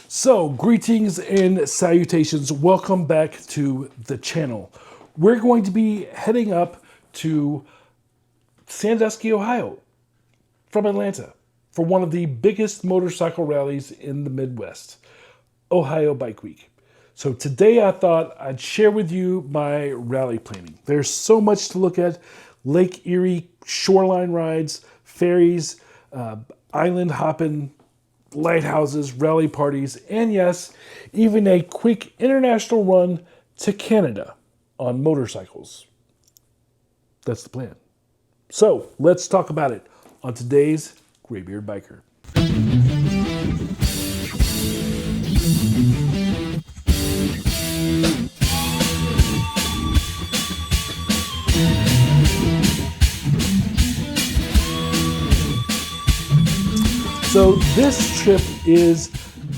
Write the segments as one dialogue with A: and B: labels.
A: So, greetings and salutations. Welcome back to the channel. We're going to be heading up to Sandusky, Ohio from Atlanta for one of the biggest motorcycle rallies in the Midwest, Ohio Bike Week. So today I thought I'd share with you my rally planning. There's so much to look at: Lake Erie shoreline rides, ferries, island hopping, lighthouses, rally parties, and yes, even a quick international run to Canada on motorcycles. That's the plan. So let's talk about it on today's Graybeard Biker. So this trip is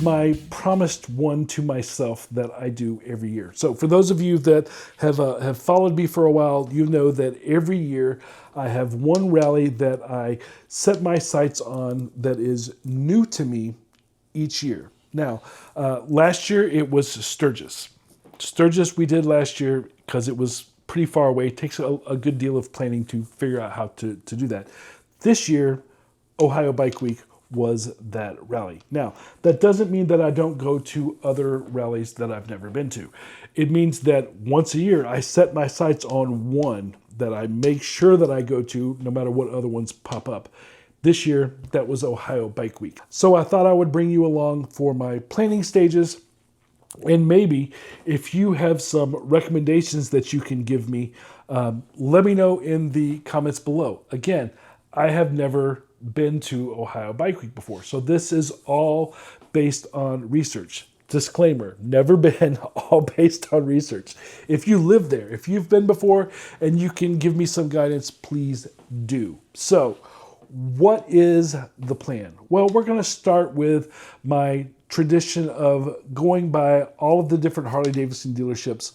A: my promised one to myself that I do every year. So for those of you that have followed me for a while, you know that every year I have one rally that I set my sights on that is new to me each year. Now, last year it was Sturgis. Sturgis we did last year because it was pretty far away. It takes a good deal of planning to figure out how to do that. This year, Ohio Bike Week was that rally. Now, that doesn't mean that I don't go to other rallies that I've never been to. It means that once a year, I set my sights on one that I make sure that I go to, no matter what other ones pop up. This year, that was Ohio Bike Week. So I thought I would bring you along for my planning stages, and maybe if you have some recommendations that you can give me, let me know in the comments below. Again, I have never been to Ohio Bike Week before, so this is all based on research. Disclaimer, never been, all based on research. If you live there, if you've been before and you can give me some guidance, please do. So what is the plan? Well, we're going to start with my tradition of going by all of the different Harley-Davidson dealerships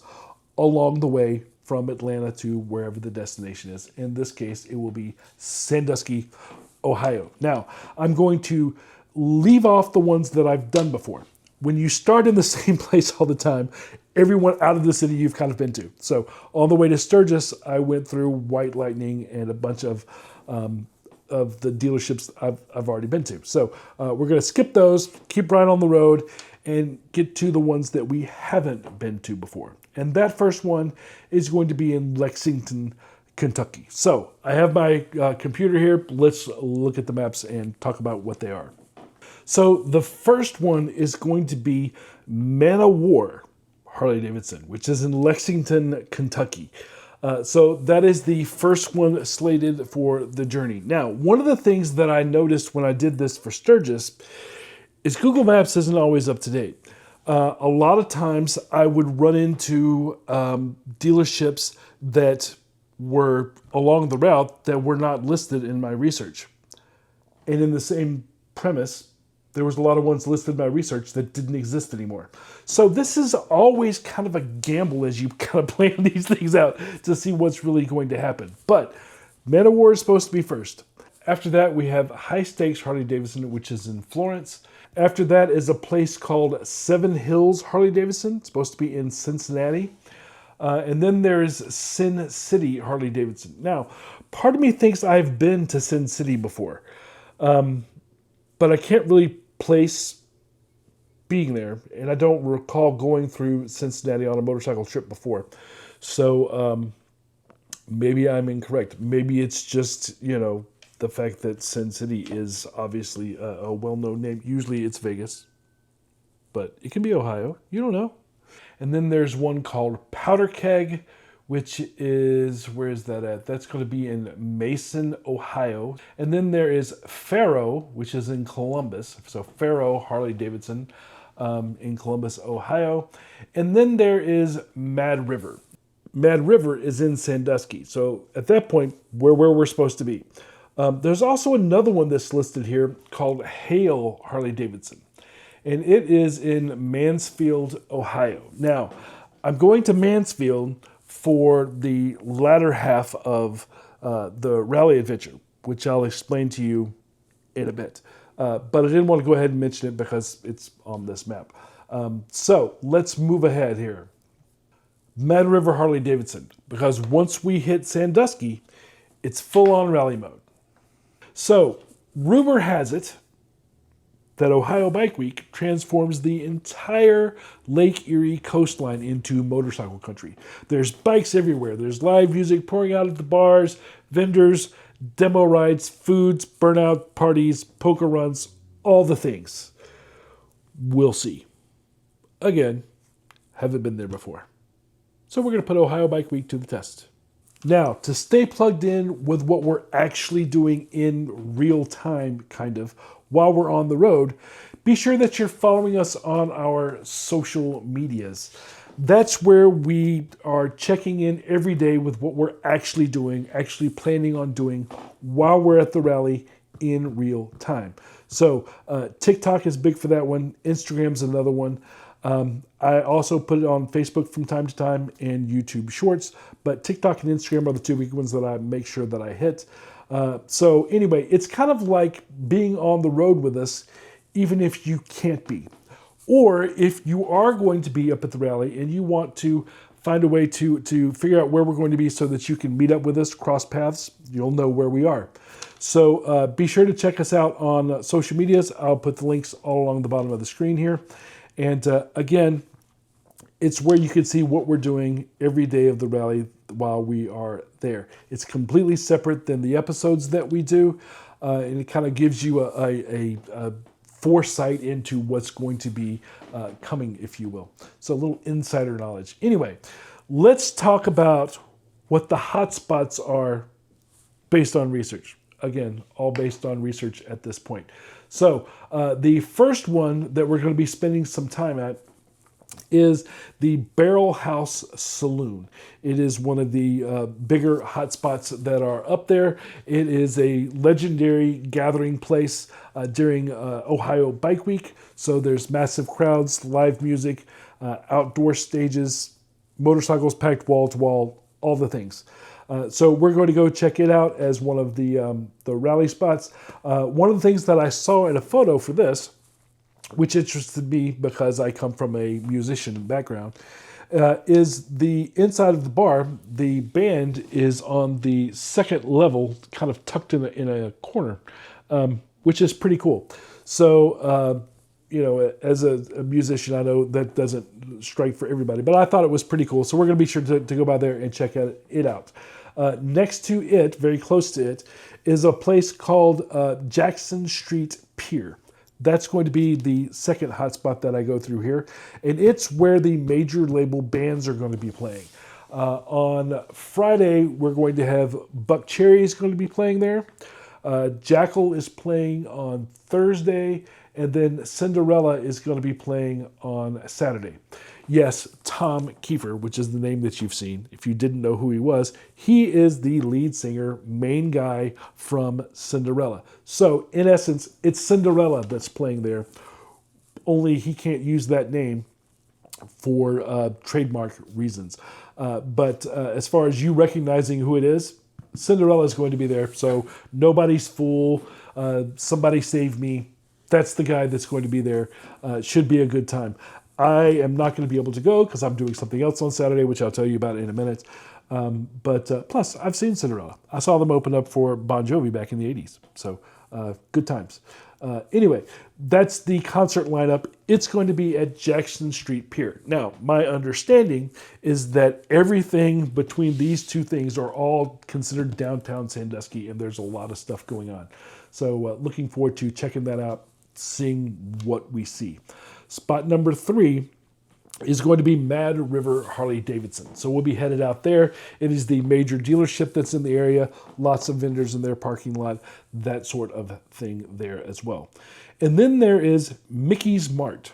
A: along the way from Atlanta to wherever the destination is. In this case, it will be Sandusky, Ohio. Now, I'm going to leave off the ones that I've done before. When you start in the same place all the time, everyone out of the city you've kind of been to. So on the way to Sturgis, I went through White Lightning and a bunch of the dealerships I've already been to. So we're going to skip those, keep right on the road, and get to the ones that we haven't been to before. And that first one is going to be in Lexington, Kentucky. So I have my computer here. Let's look at the maps and talk about what they are. So the first one is going to be Man o' War Harley-Davidson, which is in Lexington, Kentucky. So that is the first one slated for the journey. Now, one of the things that I noticed when I did this for Sturgis is Google Maps isn't always up to date. A lot of times I would run into dealerships that were along the route that were not listed in my research. And in the same premise, there was a lot of ones listed in my research that didn't exist anymore. So this is always kind of a gamble as you kind of plan these things out to see what's really going to happen. But Man o' War is supposed to be first. After that, we have High Stakes Harley-Davidson, which is in Florence. After that is a place called Seven Hills Harley-Davidson. It's supposed to be in Cincinnati. And then there's Sin City Harley-Davidson. Now, part of me thinks I've been to Sin City before, but I can't really place being there, and I don't recall going through Cincinnati on a motorcycle trip before. So maybe I'm incorrect. Maybe it's just, the fact that Sin City is obviously a well-known name. Usually it's Vegas, but it can be Ohio. You don't know. And then there's one called Powder Keg, which is, where is that at? That's going to be in Mason, Ohio. And then there is Faro, which is in Columbus. So Faro Harley-Davidson in Columbus, Ohio. And then there is Mad River. Mad River is in Sandusky. So at that point, we're where we're supposed to be. There's also another one that's listed here called Hale Harley-Davidson. And it is in Mansfield, Ohio. Now, I'm going to Mansfield for the latter half of the rally adventure, which I'll explain to you in a bit. But I didn't want to go ahead and mention it because it's on this map. So let's move ahead here. Mad River Harley-Davidson, because once we hit Sandusky, it's full-on rally mode. So rumor has it that Ohio Bike Week transforms the entire Lake Erie coastline into motorcycle country. There's bikes everywhere. There's live music pouring out at the bars, vendors, demo rides, foods, burnout parties, poker runs, all the things. We'll see. Again, haven't been there before. So we're going to put Ohio Bike Week to the test. Now, to stay plugged in with what we're actually doing in real time, kind of, while we're on the road, be sure that you're following us on our social medias. That's where we are checking in every day with what we're actually doing, actually planning on doing while we're at the rally in real time. So TikTok is big for that one. Instagram's another one. I also put it on Facebook from time to time and YouTube Shorts, but TikTok and Instagram are the two big ones that I make sure that I hit. So anyway, it's kind of like being on the road with us, even if you can't be. Or if you are going to be up at the rally and you want to find a way to figure out where we're going to be so that you can meet up with us, cross paths, you'll know where we are. So be sure to check us out on social medias. I'll put the links all along the bottom of the screen here. And again, it's where you can see what we're doing every day of the rally while we are there. It's completely separate than the episodes that we do, and it kind of gives you a foresight into what's going to be coming, if you will. So a little insider knowledge. Anyway, let's talk about what the hot spots are based on research. Again, all based on research at this point. So the first one that we're going to be spending some time at is the Barrel House Saloon. It is one of the bigger hotspots that are up there. It is a legendary gathering place during Ohio Bike Week. So there's massive crowds, live music, outdoor stages, motorcycles packed wall to wall, all the things. So we're going to go check it out as one of the rally spots. One of the things that I saw in a photo for this, which interested me because I come from a musician background, is the inside of the bar. The band is on the second level, kind of tucked in a corner, which is pretty cool. So, as a musician, I know that doesn't strike for everybody, but I thought it was pretty cool. So we're going to be sure to go by there and check it out. Next to it, very close to it, is a place called Jackson Street Pier. That's going to be the second hotspot that I go through here. And it's where the major label bands are going to be playing. On Friday, we're going to have Buck Cherry is going to be playing there. Jackal is playing on Thursday. And then Cinderella is going to be playing on Saturday. Yes, Tom Kiefer, which is the name that you've seen. If you didn't know who he is the lead singer, main guy from Cinderella. So, in essence, it's Cinderella that's playing there. Only he can't use that name for trademark reasons. But as far as you recognizing who it is, Cinderella is going to be there. So, nobody's fool. Somebody save me. That's the guy that's going to be there. Should be a good time. I am not going to be able to go because I'm doing something else on Saturday, which I'll tell you about in a minute. But plus, I've seen Cinderella. I saw them open up for Bon Jovi back in the 80s. So good times. Anyway, that's the concert lineup. It's going to be at Jackson Street Pier. Now, my understanding is that everything between these two things are all considered downtown Sandusky, and there's a lot of stuff going on. So looking forward to checking that out, seeing what we see. Spot number 3 is going to be Mad River Harley-Davidson. So we'll be headed out there. It is the major dealership that's in the area. Lots of vendors in their parking lot, that sort of thing there as well. And then there is Mickey's Mart,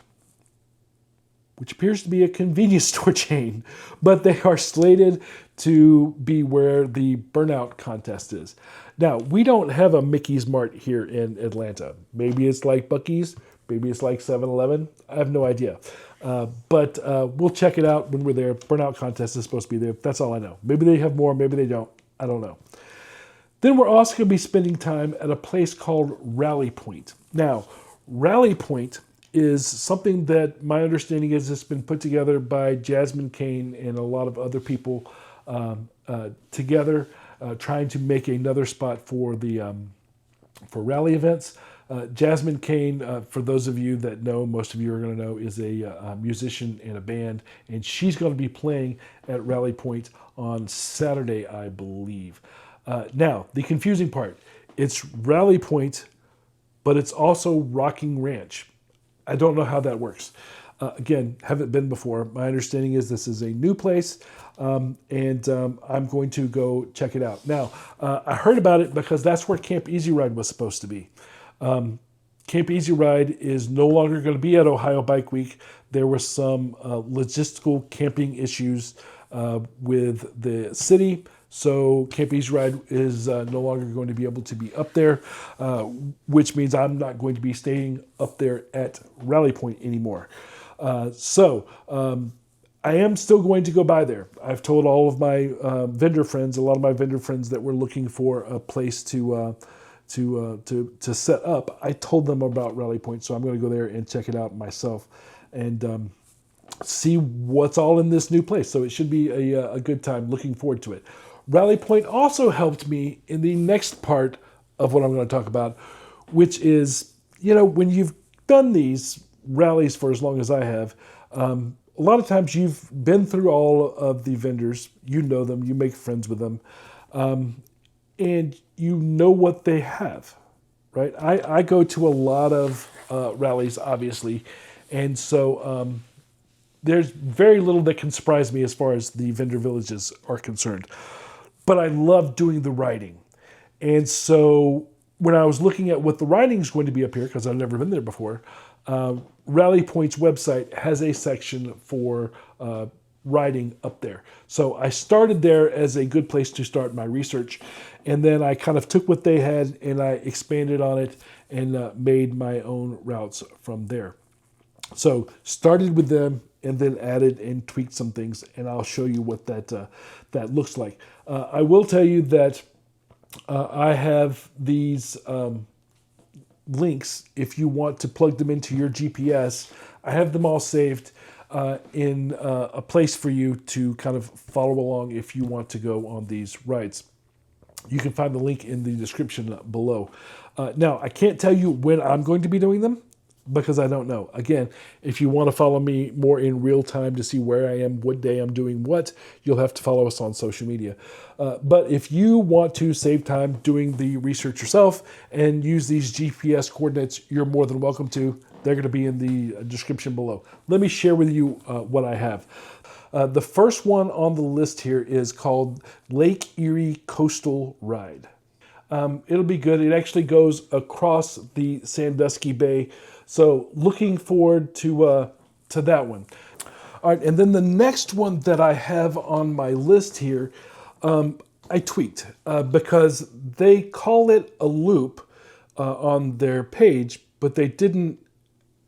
A: which appears to be a convenience store chain, but they are slated to be where the burnout contest is. Now, we don't have a Mickey's Mart here in Atlanta. Maybe it's like Buc-ee's, maybe it's like 7-Eleven. I have no idea. But we'll check it out when we're there. Burnout contest is supposed to be there. That's all I know. Maybe they have more, maybe they don't. I don't know. Then we're also going to be spending time at a place called Rally Point. Now, Rally Point is something that my understanding is it's been put together by Jasmine Kane and a lot of other people together, trying to make another spot for the for rally events. Jasmine Kane, for those of you that know, most of you are going to know, is a musician in a band, and she's going to be playing at Rally Point on Saturday, I believe. Now, the confusing part, it's Rally Point, but it's also Rocking Ranch. I don't know how that works. Again, haven't been before. My understanding is this is a new place, and I'm going to go check it out. Now, I heard about it because that's where Camp Easy Ride was supposed to be. Camp Easy Ride is no longer going to be at Ohio Bike Week. There were some logistical camping issues with the city, so Camp Easy Ride is no longer going to be able to be up there, which means I'm not going to be staying up there at Rally Point anymore. I am still going to go by there. I've told all of my vendor friends, a lot of my vendor friends that were looking for a place to set up. I told them about Rally Point, so I'm going to go there and check it out myself and see what's all in this new place. So it should be a good time. Looking forward to it. Rally Point also helped me in the next part of what I'm going to talk about, which is, when you've done these rallies for as long as I have, a lot of times you've been through all of the vendors, you know them, you make friends with them, and you know what they have, right? I go to a lot of rallies, obviously, and so there's very little that can surprise me as far as the vendor villages are concerned. But I love doing the writing. And so when I was looking at what the writing is going to be up here, because I've never been there before, Rally Point's website has a section for writing up there. So I started there as a good place to start my research. And then I kind of took what they had and I expanded on it and made my own routes from there. So started with them and then added and tweaked some things, and I'll show you what that looks like. I will tell you that I have these links. If you want to plug them into your GPS, I have them all saved in a place for you to kind of follow along if you want to go on these rides. You can find the link in the description below. Now, I can't tell you when I'm going to be doing them, because I don't know. Again, if you want to follow me more in real time to see where I am, what day I'm doing what, you'll have to follow us on social media. But if you want to save time doing the research yourself and use these GPS coordinates, you're more than welcome to. They're going to be in the description below. Let me share with you what I have. The first one on the list here is called Lake Erie Coastal Ride. It'll be good. It actually goes across the Sandusky Bay. So looking forward to that one. All right, and then the next one that I have on my list here, I tweaked because they call it a loop on their page, but they didn't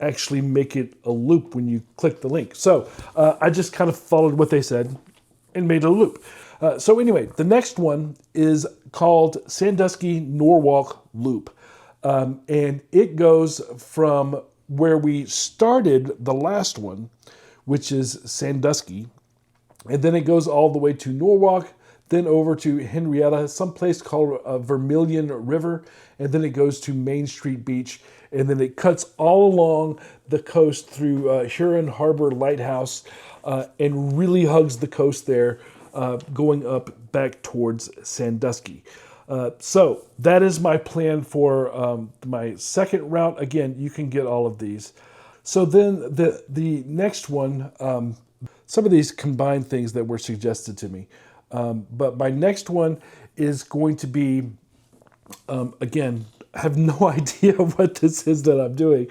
A: actually make it a loop when you click the link. So I just kind of followed what they said and made it a loop. So anyway, the next one is called Sandusky Norwalk Loop. And it goes from where we started the last one, which is Sandusky, and then it goes all the way to Norwalk, then over to Henrietta, someplace called Vermilion River, and then it goes to Main Street Beach, and then it cuts all along the coast through Huron Harbor Lighthouse and really hugs the coast there, going up back towards Sandusky. So that is my plan for my second route. Again, you can get all of these. So then the next one, some of these combined things that were suggested to me. But my next one is going to be, again, I have no idea what this is that I'm doing.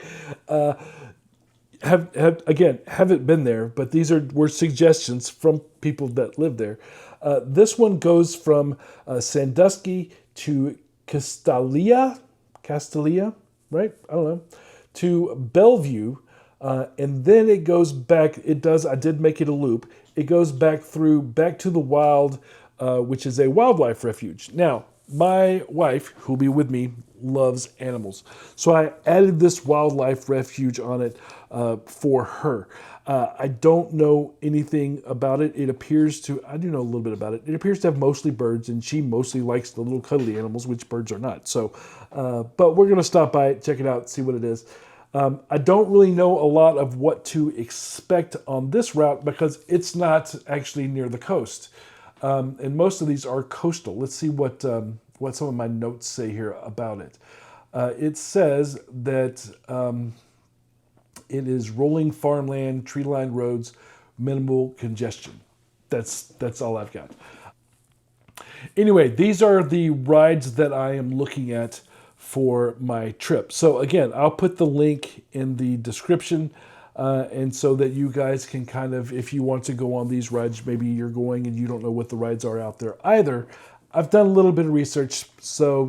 A: Haven't been there, but these were suggestions from people that live there. This one goes from Sandusky to Castalia, right? I don't know, to Bellevue, and then it goes back. I did make it a loop. It goes back to the Wild, which is a wildlife refuge. Now, my wife, who'll be with me, loves animals. So I added this wildlife refuge on it for her. I don't know anything about it. It appears to, I do know a little bit about it. It appears to have mostly birds, and she mostly likes the little cuddly animals, which birds are not. So, but we're going to stop by it, check it out, see what it is. I don't really know a lot of what to expect on this route because it's not actually near the coast. And most of these are coastal. Let's see what some of my notes say here about it. It says that it is rolling farmland, tree-lined roads, minimal congestion. That's all I've got. Anyway, these are the rides that I am looking at for my trip. So again, I'll put the link in the description, and so that you guys can kind of, if you want to go on these rides, maybe you're going and you don't know what the rides are out there either. I've done a little bit of research, so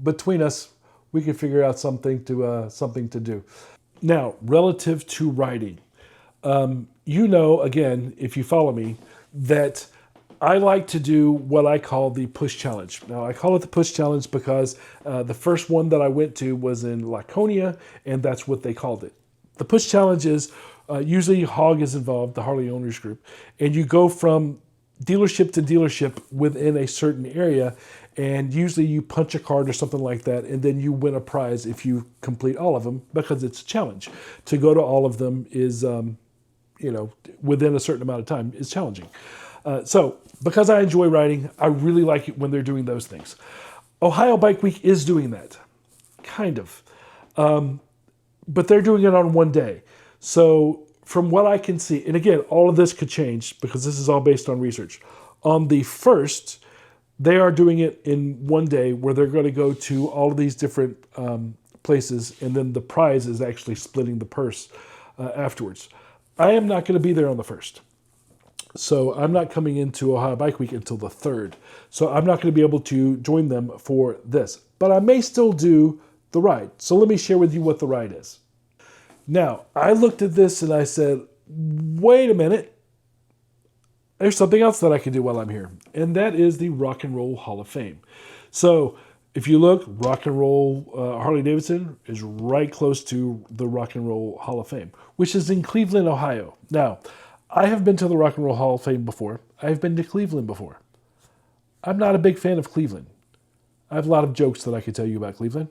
A: between us, we can figure out something to do. Now, relative to riding, again, if you follow me, that I like to do what I call the push challenge. Now, I call it the push challenge because the first one that I went to was in Laconia, and that's what they called it. The push challenge is usually Hog is involved, the Harley Owners Group, and you go from dealership to dealership within a certain area, and usually you punch a card or something like that, and then you win a prize if you complete all of them because it's a challenge. To go to all of them is, within a certain amount of time is challenging. So because I enjoy riding, I really like it when they're doing those things. Ohio Bike Week is doing that, kind of. But they're doing it on one day. So from what I can see, and again, all of this could change because this is all based on research. On the 1st, they are doing it in one day where they're going to go to all of these different places, and then the prize is actually splitting the purse afterwards. I am not going to be there on the 1st. So I'm not coming into Ohio Bike Week until the 3rd. So I'm not going to be able to join them for this. But I may still do the ride. So let me share with you what the ride is. Now, I looked at this and I said, wait a minute. There's something else that I can do while I'm here. And that is the Rock and Roll Hall of Fame. So if you look, Rock and Roll Harley-Davidson is right close to the Rock and Roll Hall of Fame, which is in Cleveland, Ohio. Now, I have been to the Rock and Roll Hall of Fame before. I've been to Cleveland before. I'm not a big fan of Cleveland. I have a lot of jokes that I could tell you about Cleveland.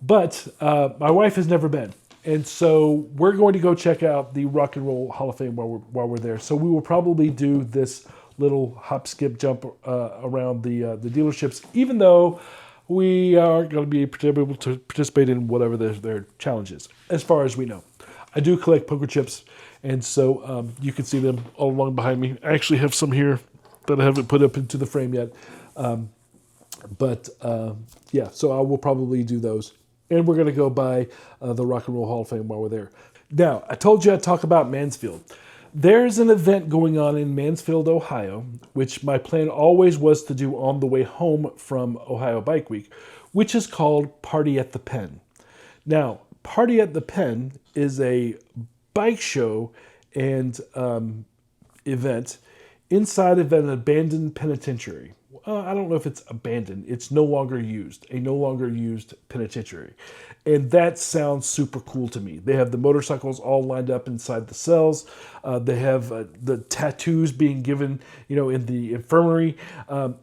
A: But my wife has never been. And so we're going to go check out the Rock and Roll Hall of Fame while we're there. So we will probably do this little hop, skip, jump around the dealerships, even though we are going to be able to participate in whatever their challenge is, as far as we know. I do collect poker chips, and so you can see them all along behind me. I actually have some here that I haven't put up into the frame yet. Yeah, so I will probably do those. And we're going to go by the Rock and Roll Hall of Fame while we're there. Now, I told you I'd talk about Mansfield. There's an event going on in Mansfield, Ohio, which my plan always was to do on the way home from Ohio Bike Week, which is called Party at the Pen. Now, Party at the Pen is a bike show and event inside of an abandoned penitentiary. I don't know if it's abandoned. It's no longer used, a no longer used penitentiary. And that sounds super cool to me. They have the motorcycles all lined up inside the cells. They have the tattoos being given, in the infirmary.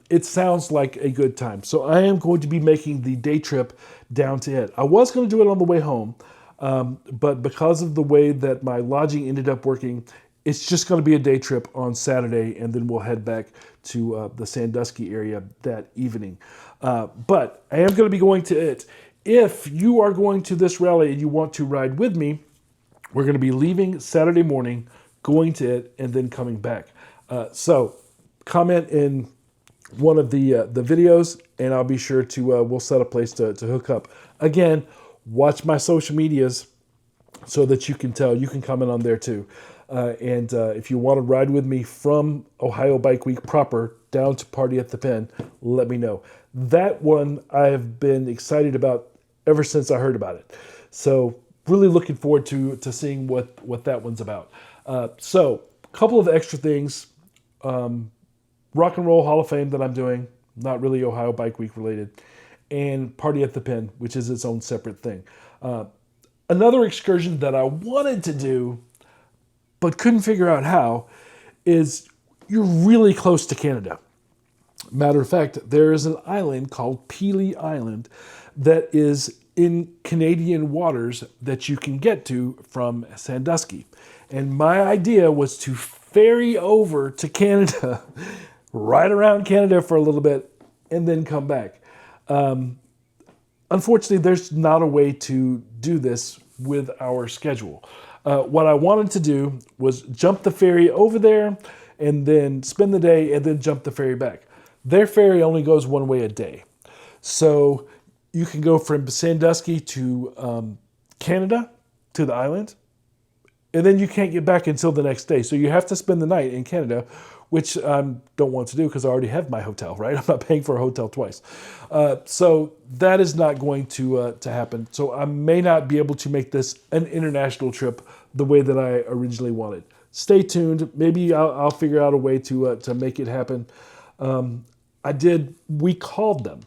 A: It sounds like a good time. So I am going to be making the day trip down to it. I was going to do it on the way home, but because of the way that my lodging ended up working, it's just going to be a day trip on Saturday, and then we'll head back to the Sandusky area that evening. But I am going to be going to it. If you are going to this rally and you want to ride with me, we're going to be leaving Saturday morning, going to it, and then coming back. So comment in one of the videos, and I'll be sure to we'll set a place to hook up. Again, watch my social medias so that you can tell. You can comment on there too. And if you want to ride with me from Ohio Bike Week proper down to Party at the Pen, let me know. That one I have been excited about ever since I heard about it. So really looking forward to seeing what that one's about. So a couple of extra things. Rock and Roll Hall of Fame that I'm doing. not really Ohio Bike Week related, and Party at the Pen, which is its own separate thing. Another excursion that I wanted to do, but couldn't figure out how, is you're really close to Canada. Matter of fact, there is an island called Pelee Island that is in Canadian waters that you can get to from Sandusky. And my idea was to ferry over to Canada, ride around Canada for a little bit, and then come back. Unfortunately, there's not a way to do this with our schedule. What I wanted to do was jump the ferry over there and then spend the day and then jump the ferry back. Their ferry only goes one way a day. So you can go from Sandusky to Canada, to the island, and then you can't get back until the next day. So you have to spend the night in Canada, which I don't want to do because I already have my hotel, right? I'm not paying for a hotel twice. So that is not going to happen. So I may not be able to make this an international trip the way that I originally wanted. Stay tuned. Maybe I'll figure out a way to make it happen. We called them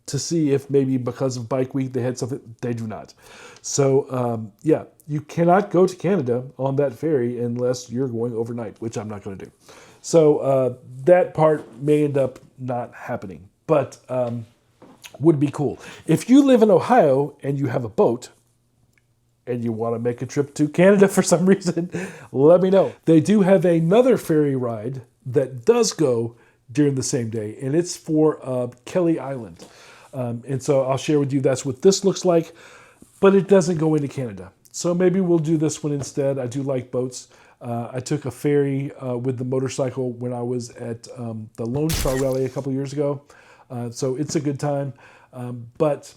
A: to see if maybe because of Bike Week they had something. They do not. So yeah, you cannot go to Canada on that ferry unless you're going overnight, which I'm not going to do. So that part may end up not happening, but would be cool. If you live in Ohio and you have a boat and you want to make a trip to Canada for some reason, let me know. They do have another ferry ride that does go during the same day, and it's for Kelly Island. And so I'll share with you that's what this looks like, but it doesn't go into Canada. So maybe we'll do this one instead. I do like boats. I took a ferry with the motorcycle when I was at the Lone Star Rally a couple years ago. So it's a good time, but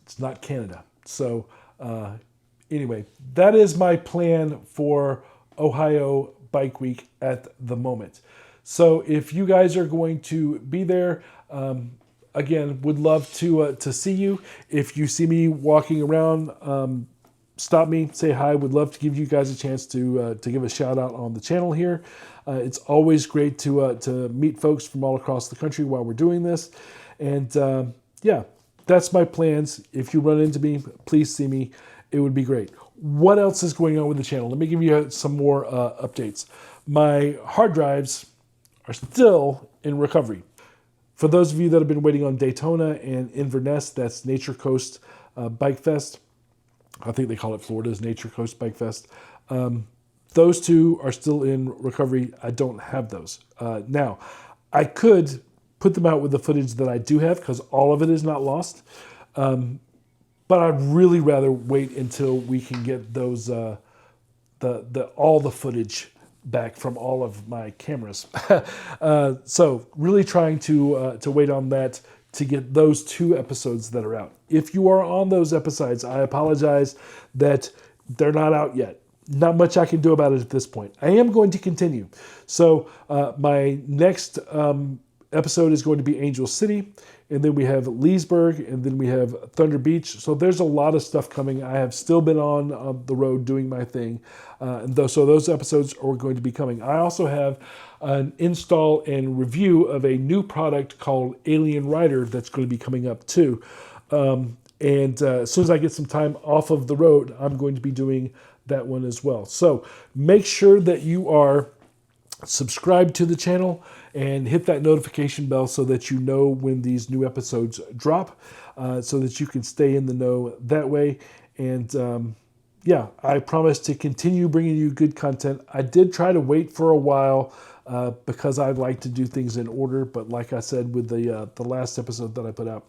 A: it's not Canada. So anyway, that is my plan for Ohio Bike Week at the moment. So if you guys are going to be there, again, would love to see you. If you see me walking around, stop me, say hi. Would love to give you guys a chance to give a shout out on the channel here. It's always great to meet folks from all across the country while we're doing this. And yeah, that's my plans. If you run into me, please see me. It would be great. What else is going on with the channel? Let me give you some more updates. My hard drives are still in recovery. For those of you that have been waiting on Daytona and Inverness, that's Nature Coast Bike Fest. I think they call it Florida's Nature Coast Bike Fest. Those two are still in recovery. I don't have those. Now, I could put them out with the footage that I do have because all of it is not lost. But I'd really rather wait until we can get those all the footage back from all of my cameras. So really trying to wait on that to get those 2 episodes that are out. If you are on those episodes, I apologize that they're not out yet. Not much I can do about it at this point. I am going to continue. So my next episode is going to be Angel City, and then we have Leesburg, and then we have Thunder Beach. So there's a lot of stuff coming. I have still been on the road doing my thing. So those episodes are going to be coming. I also have an install and review of a new product called Alien Rider that's going to be coming up too. And as soon as I get some time off of the road, I'm going to be doing that one as well. So make sure that you are subscribed to the channel and hit that notification bell so that you know when these new episodes drop, so that you can stay in the know that way. And yeah, I promise to continue bringing you good content. I did try to wait for a while because I'd like to do things in order, but like I said with the last episode that I put out,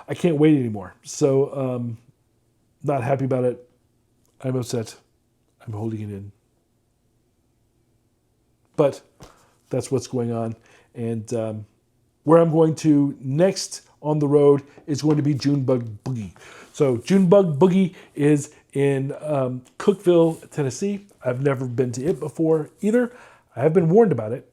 A: I can't wait anymore. So not happy about it. I'm upset. I'm holding it in. But that's what's going on. And where I'm going to next on the road is going to be Junebug Boogie. So Junebug Boogie is in Cookeville, Tennessee. I've never been to it before either. I have been warned about it.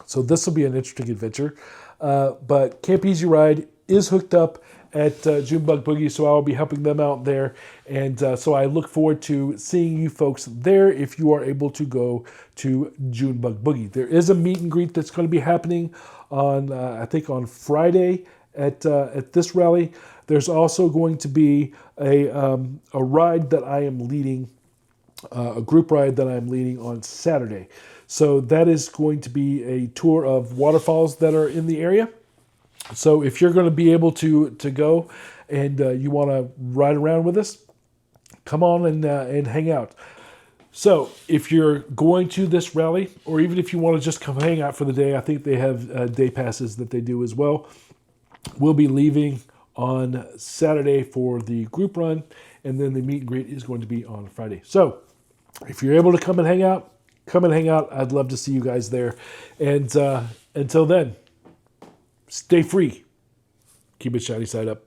A: So this will be an interesting adventure. But Camp Easy Ride is hooked up at Junebug Boogie, so I'll be helping them out there. And so I look forward to seeing you folks there if you are able to go to Junebug Boogie. There is a meet and greet that's going to be happening on I think on Friday at this rally. There's also going to be a ride that I am leading, a group ride that I'm leading on Saturday. So that is going to be a tour of waterfalls that are in the area. So if you're going to be able to go and you want to ride around with us, come on and hang out. So if you're going to this rally, or even if you want to just come hang out for the day, I think they have day passes that they do as well. We'll be leaving on Saturday for the group run, and then the meet and greet is going to be on Friday. So if you're able to come and hang out, come and hang out. I'd love to see you guys there. And until then, stay free. Keep it shiny side up.